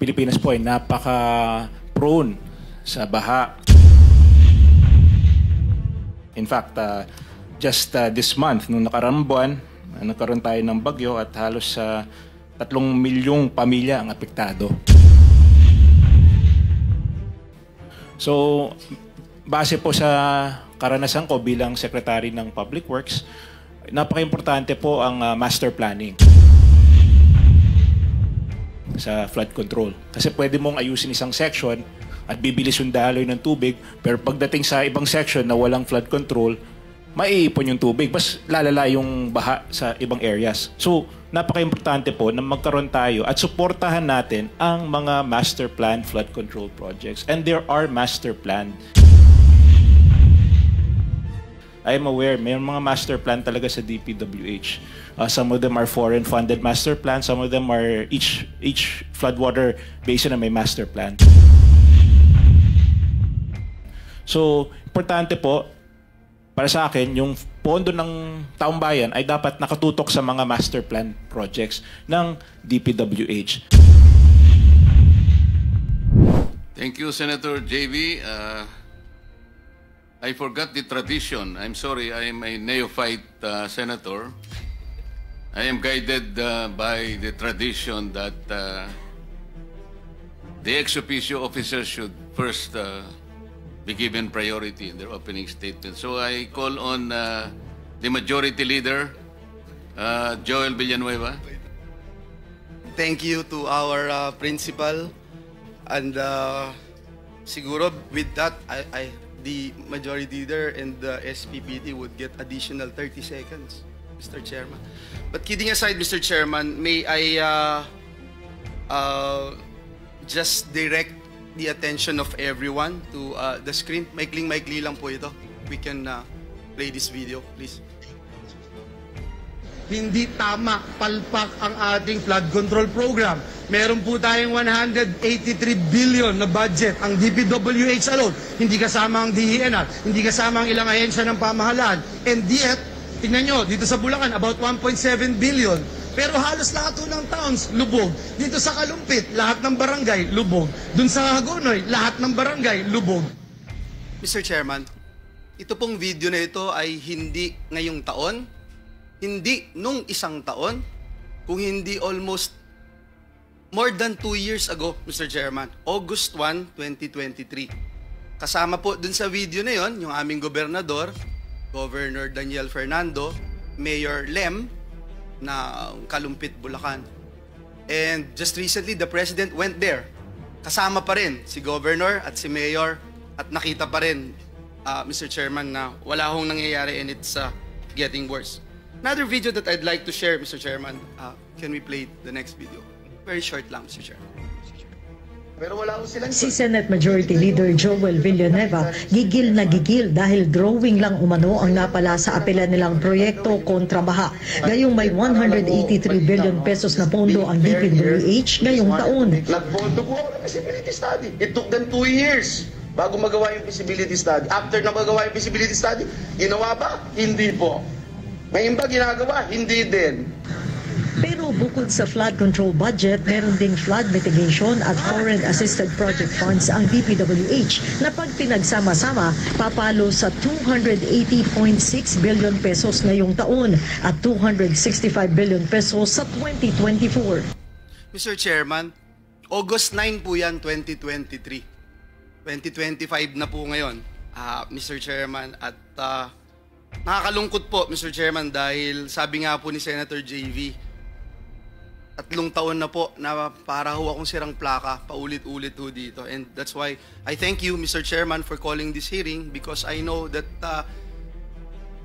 Pilipinas po ay napaka-prone sa baha. In fact, just this month, nung nakaraang buwan, nagkaroon tayo ng bagyo at halos 3 milyong pamilya ang apektado. So, base po sa karanasan ko bilang Secretary ng Public Works, napaka-importante po ang master planning sa flood control. Kasi pwede mong ayusin isang section at bibilis yung daloy ng tubig, pero pagdating sa ibang section na walang flood control, maiipon yung tubig, mas lalala yung baha sa ibang areas. So, napaka-importante po na magkaroon tayo at suportahan natin ang mga master plan flood control projects. And there are master plan. I am aware, may mga master plan talaga sa DPWH. Some of them are foreign-funded master plan. Some of them are each floodwater basin na may master plan. So, importante po, para sa akin, yung pondo ng taong bayan ay dapat nakatutok sa mga master plan projects ng DPWH. Thank you, Senator JV. I forgot the tradition. I'm sorry, I am a neophyte senator. I am guided by the tradition that the ex officio officers should first be given priority in their opening statement. So I call on the majority leader, Joel Villanueva. Thank you to our principal, and siguro with that, the majority leader and the SPPD would get additional 30 seconds, Mr. Chairman. But kidding aside, Mr. Chairman, may I just direct the attention of everyone to the screen. Maikling-maikli lang po ito. We can play this video, please. Hindi tama, palpak ang ating flood control program. Meron po tayong 183 billion na budget ang DPWH alone. Hindi kasama ang DENR, hindi kasama ang ilang ahensya ng pamahalaan. And yet, tingnan nyo, dito sa Bulacan, about 1.7 billion. Pero halos lahat ng towns, lubog. Dito sa Kalumpit, lahat ng barangay, lubog. Dun sa Hagonoy, lahat ng barangay, lubog. Mr. Chairman, ito pong video na ito ay hindi ngayong taon, hindi nung isang taon, kung hindi almost more than 2 years ago, Mr. Chairman, August 1, 2023. Kasama po dun sa video na yon, yung aming gobernador, Governor Daniel Fernando, Mayor Lem, na Kalumpit, Bulacan. And just recently, the President went there. Kasama pa rin si Governor at si Mayor, at nakita pa rin, Mr. Chairman, na wala hong nangyayari and it's getting worse. Another video that I'd like to share, Mr. Chairman. Can we play the next video? Very short lang, Mr. Chairman. Pero wala ko silang... Si Senate Majority Leader Joel Villanueva gigil na gigil dahil drawing lang umano ang napala sa apela nilang proyekto kontra baha. Gayong may 183 billion pesos na pondo ang DPWH ngayong taon. Nagpondo po ako ng feasibility study. It took them 2 years bago magawa yung feasibility study. After na magawa yung feasibility study, ginawa ba? Hindi po. Ngayon ba ginagawa? Hindi din. Pero bukod sa flood control budget, meron ding flood mitigation at foreign assisted project funds ang DPWH na pag pinagsama-sama, papalo sa 280.6 billion pesos ngayong taon at 265 billion pesos sa 2024. Mr. Chairman, August 9 po yan, 2023. 2025 na po ngayon, Mr. Chairman, at nakakalungkot po, Mr. Chairman, dahil sabi nga po ni Senator JV, 3 taon na po na para ho akong sirang plaka, paulit-ulit ho dito. And that's why I thank you, Mr. Chairman, for calling this hearing, because I know that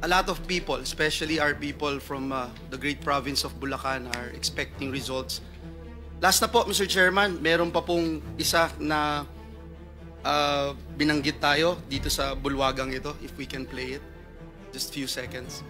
a lot of people, especially our people from the great province of Bulacan, are expecting results. Last na po, Mr. Chairman, meron pa pong isa na binanggit tayo dito sa bulwagang ito, if we can play it. Just few seconds.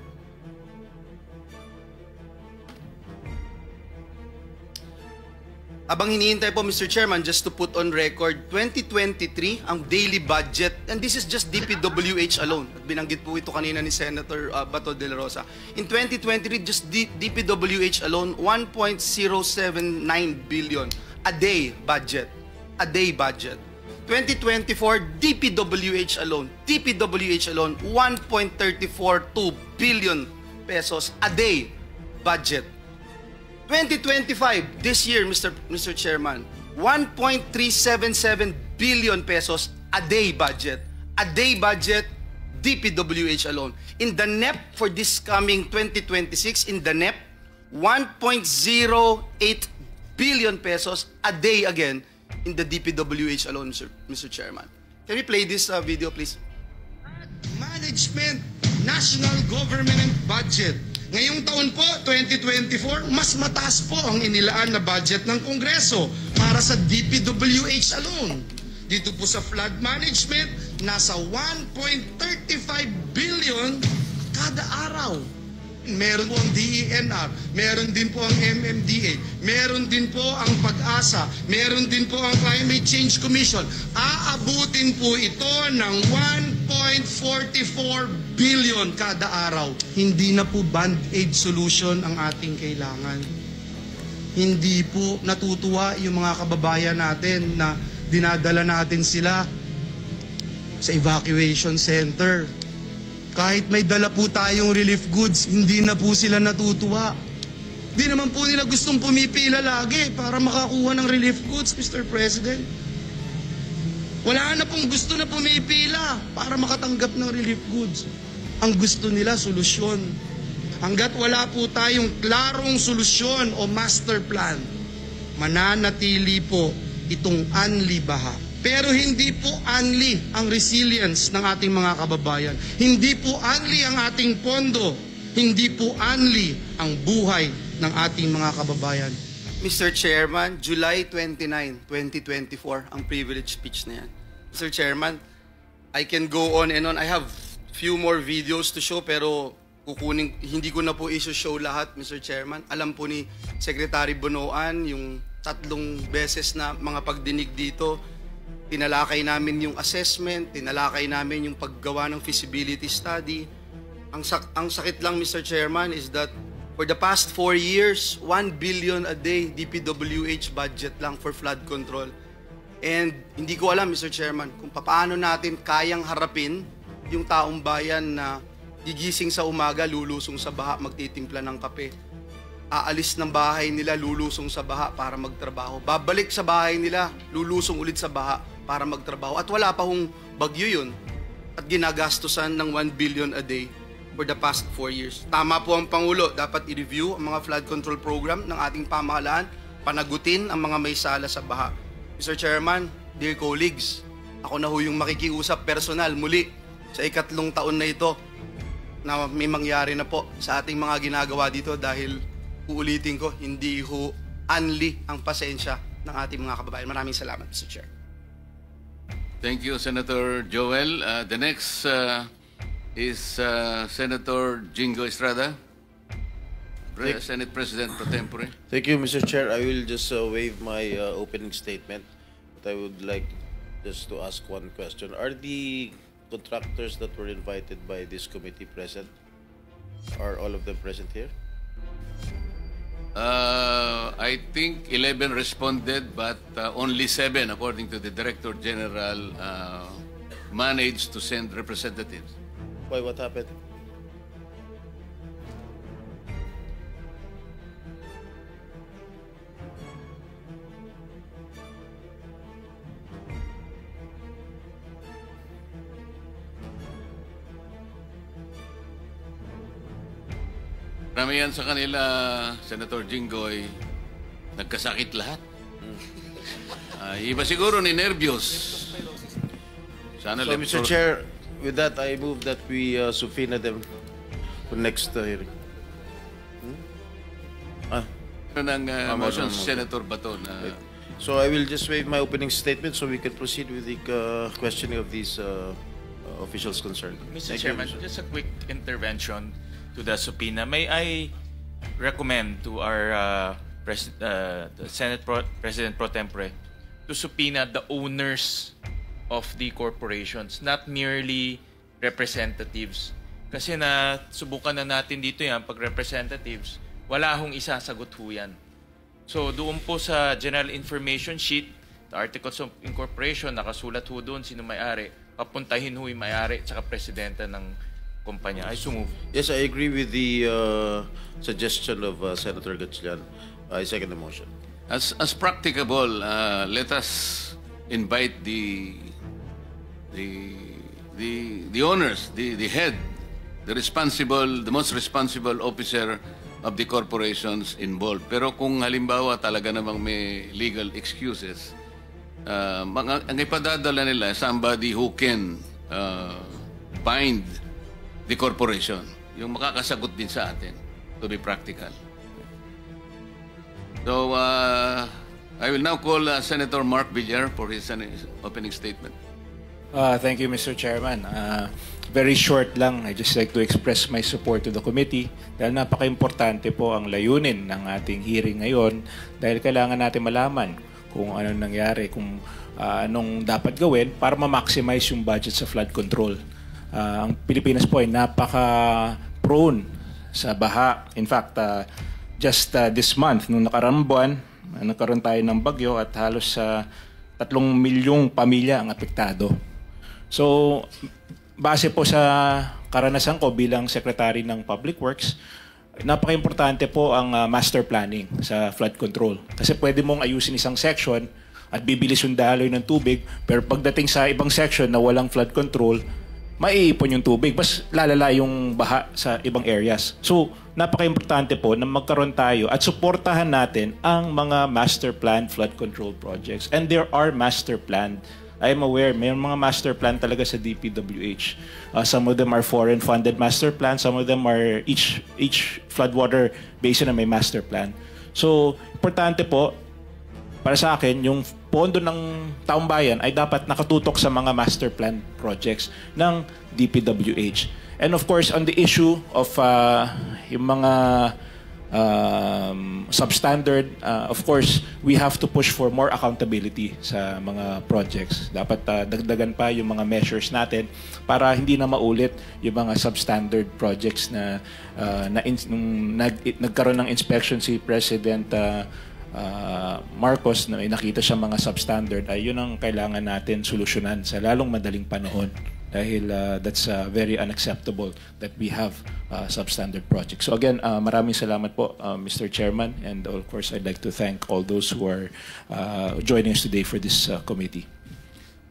Abang hinihintay po, Mr. Chairman, just to put on record, 2023, ang daily budget, and this is just DPWH alone. At binanggit po ito kanina ni Senator Bato de la Rosa. In 2023, just DPWH alone, 1.079 billion a day budget. A day budget. 2024, DPWH alone, 1.342 billion pesos a day budget. 2025, this year, Mr. Chairman, 1.377 billion pesos a day budget. A day budget, DPWH alone. In the NEP for this coming 2026, in the NEP, 1.08 billion pesos a day again in the DPWH alone, Mr. Chairman. Can we play this video, please? Management, National Government Budget. Ngayong taon po, 2024, mas mataas po ang inilaan na budget ng Kongreso para sa DPWH alone. Dito po sa flood management, nasa 1.35 billion kada araw. Meron po ang DENR, meron din po ang MMDA, meron din po ang PAG-ASA, meron din po ang Climate Change Commission. Aabutin po ito ng 1.44 billion kada araw. Hindi na po band-aid solution ang ating kailangan. Hindi po natutuwa yung mga kababayan natin na dinadala natin sila sa evacuation center. Kahit may dala po tayong relief goods, hindi na po sila natutuwa. Di naman po nila gustong pumipila lagi para makakuha ng relief goods, Mr. President. Wala na pong gusto na pumipila para makatanggap ng relief goods. Ang gusto nila, solusyon. Hanggat wala po tayong klarong solusyon o master plan, mananatili po itong anli baha. Pero hindi po only ang resilience ng ating mga kababayan. Hindi po only ang ating pondo. Hindi po only ang buhay ng ating mga kababayan. Mr. Chairman, July 29, 2024, ang privilege speech na yan. Mr. Chairman, I can go on and on. I have few more videos to show pero hindi ko na po i-show lahat, Mr. Chairman. Alam po ni Secretary Bonoan yung 3 beses na mga pagdinig dito. Tinalakay namin yung assessment, tinalakay namin yung paggawa ng feasibility study. Ang sakit lang, Mr. Chairman, is that for the past 4 years, 1 billion a day DPWH budget lang for flood control. And hindi ko alam, Mr. Chairman, kung paano natin kayang harapin yung taong bayan na gigising sa umaga, lulusong sa baha, magtitimpla ng kape. Aalis ng bahay nila, lulusong sa baha para magtrabaho. Babalik sa bahay nila, lulusong ulit sa baha para magtrabaho. At wala pa hong bagyo yun. At ginagastusan ng 1 billion a day for the past 4 years. Tama po ang Pangulo, dapat i-review ang mga flood control program ng ating pamahalaan, panagutin ang mga may sala sa baha. Mr. Chairman, dear colleagues, ako na ho yung makikiusap personal muli sa 3 taon na ito na may mangyari na po sa ating mga ginagawa dito dahil uulitin ko, hindi ho anli ang pasensya ng ating mga kababayan. Maraming salamat, Mr. Chair. Thank you, Senator Joel. The next is Senator Jingo Estrada, Senate President pro tempore. Thank you, Mr. Chair. I will just waive my opening statement, but I would like just to ask one question. Are the contractors that were invited by this committee present? Are all of them present here? I think 11 responded, but only 7, according to the Director General, managed to send representatives. Why? What happened? Karamihan sa kanila, Senator Jinggoy, nagkasakit lahat. Iba siguro ni nervyos. Sana So, Mr. Chair, with that, I move that we subpoena them for next hearing. ng motion, no. Senator Bato. So I will just waive my opening statement so we can proceed with the questioning of these officials concerned. Mr. Thank Chairman, you, just a quick intervention to the subpoena. May I recommend to our the Senate President pro tempore to subpoena the owners of the corporations, not merely representatives. Kasi na subukan na natin dito yan, pag representatives, wala hong isasagot ho yan. So doon po sa General Information Sheet, the Articles of Incorporation, nakasulat ho doon sino may-ari. Papuntahin ho yung may-ari at saka presidente ng kumpanya. I so move. Yes, I agree with the suggestion of Senator Gatchalian. I second the motion. As practicable, let us invite the owners, the head, the most responsible officer of the corporations involved. Pero kung halimbawa talaga namang may legal excuses, ang ipadadala nila somebody who can bind the corporation, yung makakasagot din sa atin, to be practical. So, I will now call Senator Mark Villar for his opening statement. Thank you, Mr. Chairman. Very short lang, I just like to express my support to the committee dahil napaka-importante po ang layunin ng ating hearing ngayon dahil kailangan natin malaman kung ano nangyari, kung anong dapat gawin para ma-maximize yung budget sa flood control. Ang Pilipinas po ay napaka-prone sa baha. In fact, just this month, nung nakaraang buwan, nagkaroon tayo ng bagyo at halos 3 milyong pamilya ang apektado. So, base po sa karanasan ko bilang Secretary ng Public Works, napaka-importante po ang master planning sa flood control. Kasi pwede mong ayusin isang section at bibilis yung daloy ng tubig, pero pagdating sa ibang section na walang flood control, maiipon yung tubig, mas lalala yung baha sa ibang areas. So, napaka-importante po na magkaroon tayo at suportahan natin ang mga master plan flood control projects. And there are master plan. I am aware, may mga master plan talaga sa DPWH. Some of them are foreign-funded master plan. Some of them are each floodwater basin na may master plan. So, importante po, para sa akin, yung pondo ng taong bayan ay dapat nakatutok sa mga master plan projects ng DPWH. And of course, on the issue of yung mga substandard, of course, we have to push for more accountability sa mga projects. Dapat dagdagan pa yung mga measures natin para hindi na maulit yung mga substandard projects na nung nagkaroon ng inspection si President Marcos na nakita siya mga substandard, ay yun ang kailangan natin solusyonan sa lalong madaling panahon dahil that's very unacceptable that we have substandard projects. So again, maraming salamat po, Mr. Chairman, and of course I'd like to thank all those who are joining us today for this committee.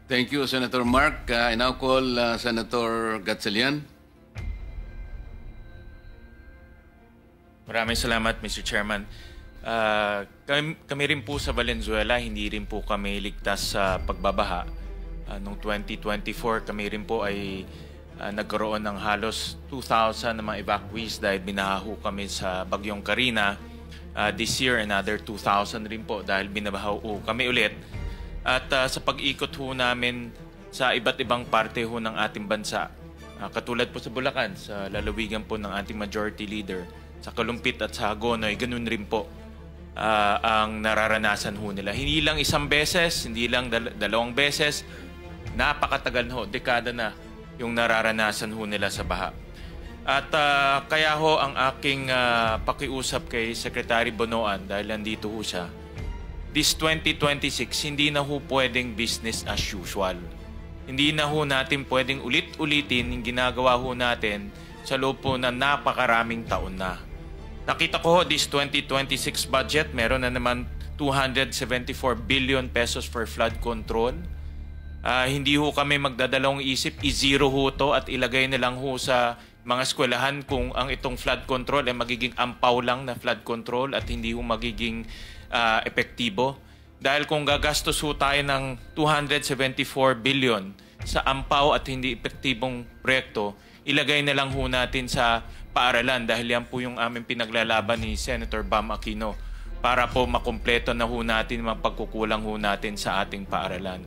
Thank you, Senator Mark. I now call Senator Gatchalian. Maraming salamat, Mr. Chairman. Kami rin po sa Valenzuela, hindi rin po kami ligtas sa pagbabaha. Noong 2024, kami rin po ay nagkaroon ng halos 2,000 na mga evacuees dahil binaho kami sa Bagyong Karina. This year, another 2,000 rin po dahil binabaho kami ulit. At sa pag-ikot ho namin sa iba't ibang parte ho ng ating bansa, katulad po sa Bulacan, sa lalawigan po ng ating majority leader, sa Kalumpit at sa Hagonoy, ganun rin po ang nararanasan ho nila. Hindi lang isang beses, hindi lang dalawang beses, napakatagal ho, dekada na yung nararanasan ho nila sa baha. At kaya ho ang aking pakiusap kay Secretary Bonoan, dahil nandito ho siya, this 2026, hindi na ho pwedeng business as usual. Hindi na ho natin pwedeng ulit-ulitin yung ginagawa ho natin sa loob po na napakaraming taon na. Nakita ko ho, this 2026 budget, meron na naman 274 billion pesos for flood control. Hindi ho kami magdadalawang isip, i-zero ho to at ilagay na lang ho sa mga eskwelahan kung ang itong flood control ay magiging ampaw lang na flood control at hindi ho magiging epektibo. Dahil kung gagastos ho tayo ng 274 billion sa ampaw at hindi epektibong proyekto, ilagay na lang ho natin sa paaralan dahil yan po yung aming pinaglalaban ni Senator Bam Aquino para po makumpleto na ho natin mga pagkukulang ho natin sa ating paaralan.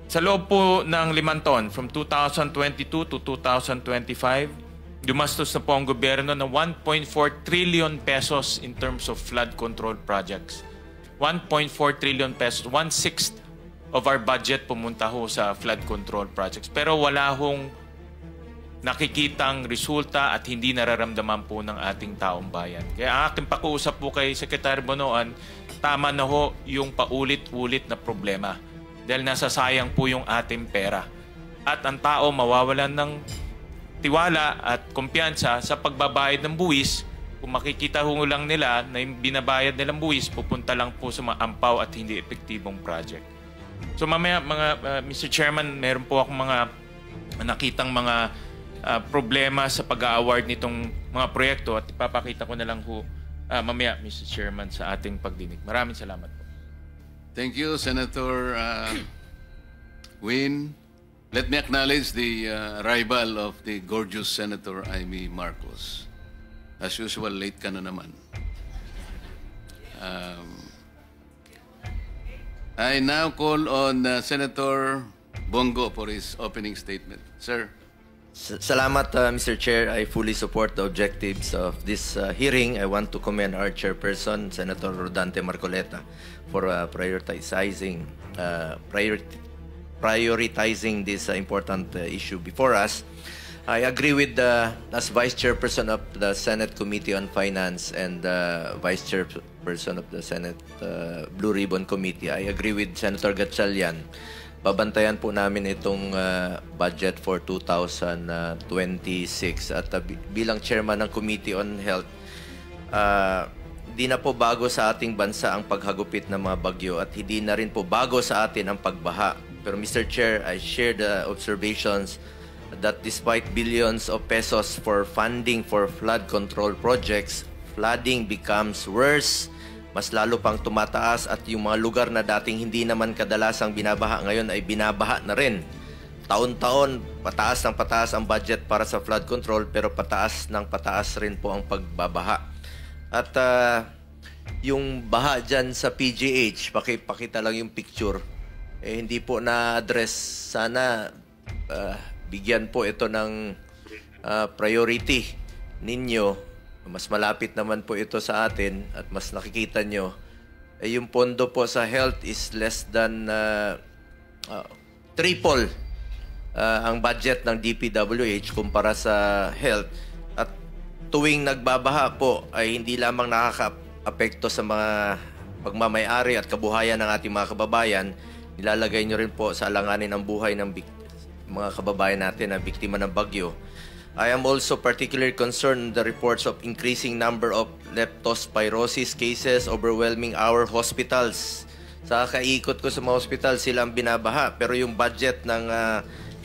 Sa loob po ng 5 taon, from 2022 to 2025, dumastos na po ang gobyerno ng 1.4 trillion pesos in terms of flood control projects. 1.4 trillion pesos, 1/6 of our budget pumunta ho sa flood control projects. Pero wala hong nakikitang resulta at hindi nararamdaman po ng ating taong bayan. Kaya ang aking pakiusap po kay Secretary Bonoan, tama na ho yung paulit-ulit na problema dahil nasasayang po yung ating pera. At ang tao mawawalan ng tiwala at kumpiyansa sa pagbabayad ng buwis. Kung makikita ho lang nila na yung binabayad nilang buwis, pupunta lang po sa mga ampaw at hindi epektibong project. So mamaya, Mr. Chairman, meron po akong mga nakitang mga problema sa pag-award nitong mga proyekto at ipapakita ko na lang ho mamaya, Mr. Chairman, sa ating pagdinig. Maraming salamat po. Thank you, Senator Win. Let me acknowledge the arrival of the gorgeous Senator Amy Marcos. As usual, late ka na naman. I now call on Senator Bongo for his opening statement. Sir. Salamat, Mr. Chair. I fully support the objectives of this hearing. I want to commend our chairperson, Senator Rodante Marcoleta, for prioritizing this important issue before us. I agree with as Vice Chairperson of the Senate Committee on Finance and Vice Chairperson of the Senate Blue Ribbon Committee. I agree with Senator Gatchalian. Babantayan po namin itong budget for 2026 at bilang chairman ng Committee on Health, di na po bago sa ating bansa ang paghagupit ng mga bagyo at hindi na rin po bago sa atin ang pagbaha. Pero Mr. Chair, I share the observations that despite billions of pesos for funding for flood control projects, flooding becomes worse. Mas lalo pang tumataas at yung mga lugar na dating hindi naman kadalasang binabaha ngayon ay binabaha na rin. Taon-taon, pataas ng pataas ang budget para sa flood control pero pataas ng pataas rin po ang pagbabaha. At yung baha dyan sa PGH, pakita lang yung picture, hindi po na-address. Sana bigyan po ito ng priority ninyo. Mas malapit naman po ito sa atin at mas nakikita nyo, yung pondo po sa health is less than triple ang budget ng DPWH kumpara sa health. At tuwing nagbabaha po ay hindi lamang nakaka-apekto sa mga pagmamayari at kabuhayan ng ating mga kababayan, nilalagay nyo rin po sa alanganin ang buhay ng mga kababayan natin na biktima ng bagyo. I am also particularly concerned the reports of increasing number of leptospirosis cases overwhelming our hospitals. Sa kaikot ko sa mga hospital, sila ang binabaha. Pero yung budget ng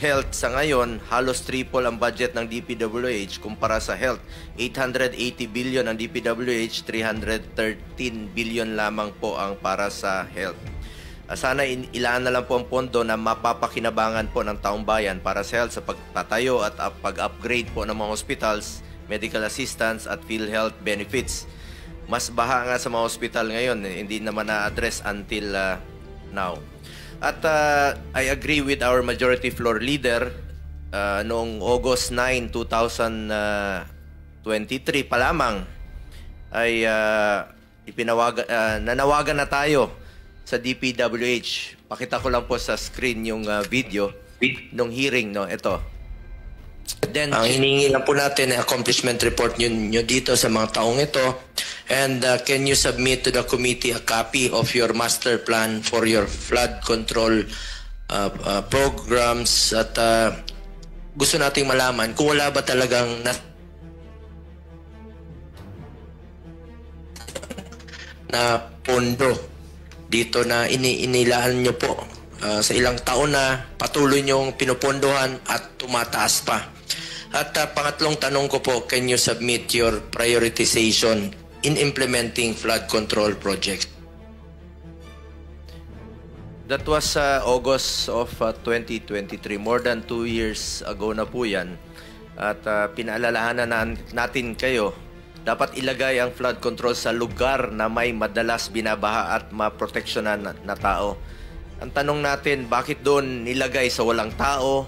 health sa ngayon, halos triple ang budget ng DPWH kumpara sa health. 880 billion ang DPWH, 313 billion lamang po ang para sa health. Sana ilaan na lang po ang pondo na mapapakinabangan po ng taong bayan para sa health sa pagtatayo at pag-upgrade po ng mga hospitals, medical assistance at PhilHealth benefits. Mas baha nga sa mga hospital ngayon, hindi naman na-address until now. At I agree with our majority floor leader noong August 9, 2023 pa lamang ay nanawagan na tayo sa DPWH. Pakita ko lang po sa screen yung video nung hearing, no? Ito. Then, ang hiningi lang po natin ay accomplishment report nyo dito sa mga taong ito. And can you submit to the committee a copy of your master plan for your flood control programs? At gusto nating malaman kung wala ba talagang na pondo dito na inilaan nyo po sa ilang taon na patuloy nyong pinupondohan at tumataas pa. At pangatlong tanong ko po, can you submit your prioritization in implementing flood control projects? That was August of 2023, more than 2 years ago na po yan. At pinaalalahanan natin kayo, dapat ilagay ang flood control sa lugar na may madalas binabaha at maproteksyonan na tao. Ang tanong natin, bakit doon nilagay sa walang tao,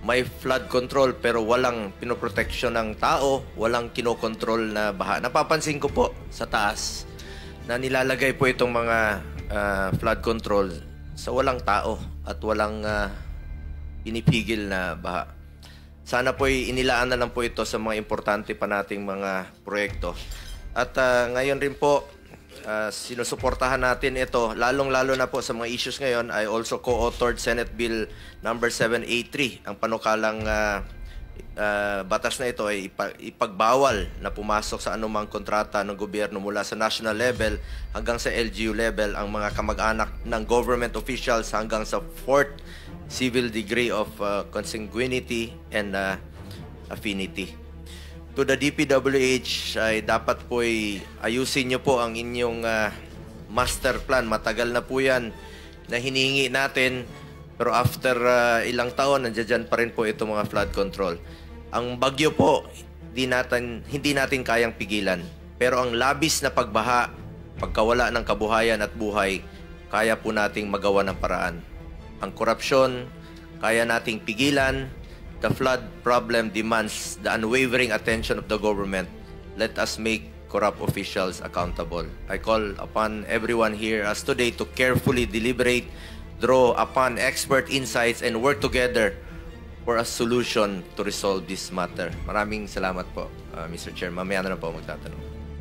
may flood control pero walang pinoproteksyon ng tao, walang kinokontrol na baha? Napapansin ko po sa taas na nilalagay po itong mga flood control sa walang tao at walang pinipigil na baha. Sana po'y inilaan na lang po ito sa mga importante pa nating mga proyekto. At ngayon rin po, sinusuportahan natin ito, lalong-lalo na po sa mga issues ngayon. I also co-authored Senate Bill number 783. Ang panukalang batas na ito ay ipagbawal na pumasok sa anumang kontrata ng gobyerno mula sa national level hanggang sa LGU level ang mga kamag-anak ng government officials hanggang sa 4th civil degree of consanguinity and affinity. To the DPWH ay dapat po'y ayusin nyo po ang inyong master plan. Matagal na po yan na hinihingi natin, pero after ilang taon, nandiyan pa rin po itong mga flood control. Ang bagyo po, hindi natin kayang pigilan. Pero ang labis na pagbaha, pagkawala ng kabuhayan at buhay, kaya po nating magawa ng paraan. Ang korupsyon, kaya nating pigilan. The flood problem demands the unwavering attention of the government. Let us make corrupt officials accountable. I call upon everyone here as today to carefully deliberate, draw upon expert insights, and work together for a solution to resolve this matter. Maraming salamat po, Mr. Chair. Mamaya na lang po magtatanong.